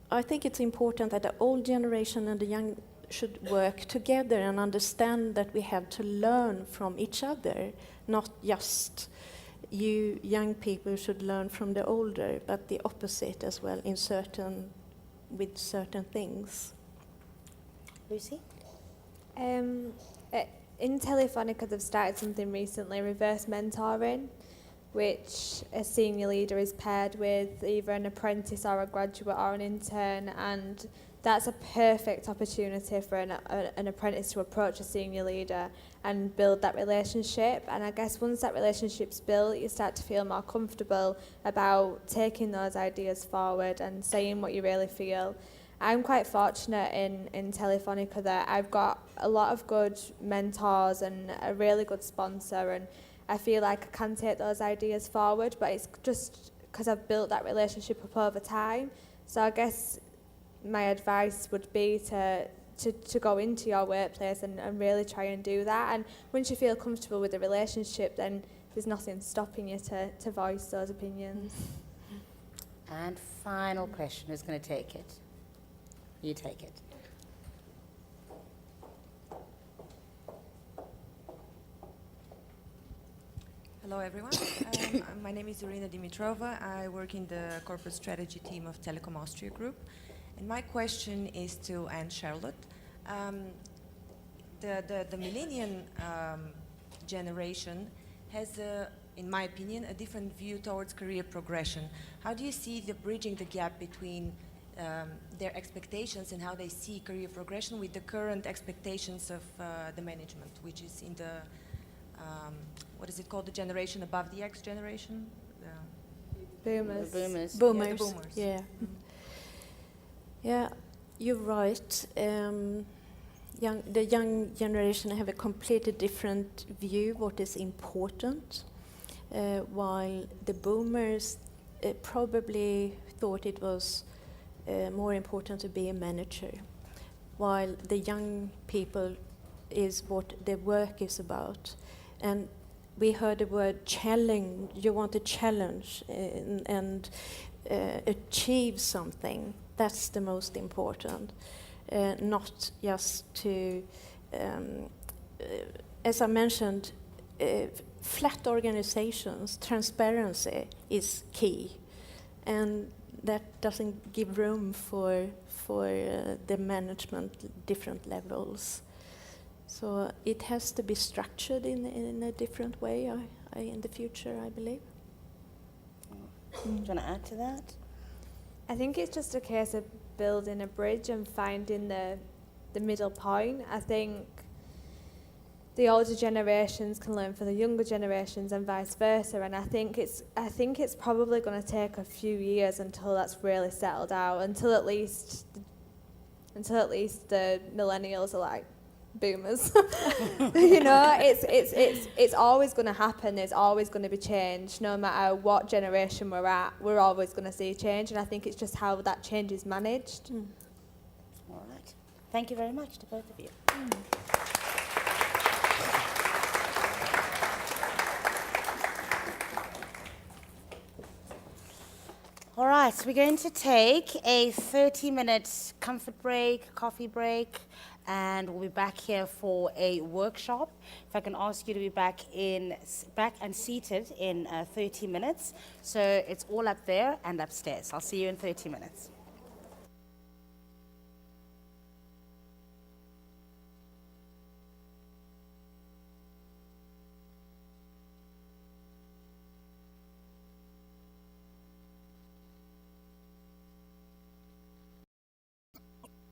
I think it's important that the old generation and the young should work together and understand that we have to learn from each other, not just you young people should learn from the older, but the opposite as well with certain things. Lucy? In Telefonica, they've started something recently, reverse mentoring, which a senior leader is paired with either an apprentice or a graduate or an intern, and that's a perfect opportunity for an apprentice to approach a senior leader and build that relationship. And I guess once that relationship's built, you start to feel more comfortable about taking those ideas forward and saying what you really feel. I'm quite fortunate in Telefonica that I've got a lot of good mentors and a really good sponsor, and I feel like I can take those ideas forward, but it's just because I've built that relationship up over time. So I guess my advice would be to go into your workplace and really try and do that. And once you feel comfortable with the relationship, then there's nothing stopping you to voice those opinions. And final question, who's going to take it? You take it. Hello, everyone. My name is Irina Dimitrova. I work in the corporate strategy team of Telecom Austria Group. And my question is to Anne Charlotte. The millennial generation has in my opinion, a different view towards career progression. How do you see the bridging the gap between their expectations and how they see career progression with the current expectations of the management, which is in the, what is it called, the generation above the X generation? Boomers. Boomers. Boomers. Yeah, the boomers. Yeah. Yeah, you're right. The young generation have a completely different view what is important, while the boomers probably thought it was more important to be a manager, while the young people is what their work is about. And we heard the word challenge. You want to challenge and achieve something. That's the most important. Not just to, as I mentioned, flat organizations, transparency is key. And that doesn't give room for the management different levels. So it has to be structured in a different way in the future, I believe. Do you want to add to that? I think it's just a case of building a bridge and finding the middle point. I think the older generations can learn from the younger generations and vice versa, and I think it's probably going to take a few years until that's really settled out, until at least the millennials are like boomers. You know, it's always going to happen. There's always going to be change. No matter what generation we're at, we're always going to see change, and I think it's just how that change is managed. All right. Thank you very much to both of you. All right, so we're going to take a 30-minute comfort break, coffee break, and we'll be back here for a workshop. If I can ask you to be back and seated in 30 minutes. So it's all up there and upstairs. I'll see you in 30 minutes.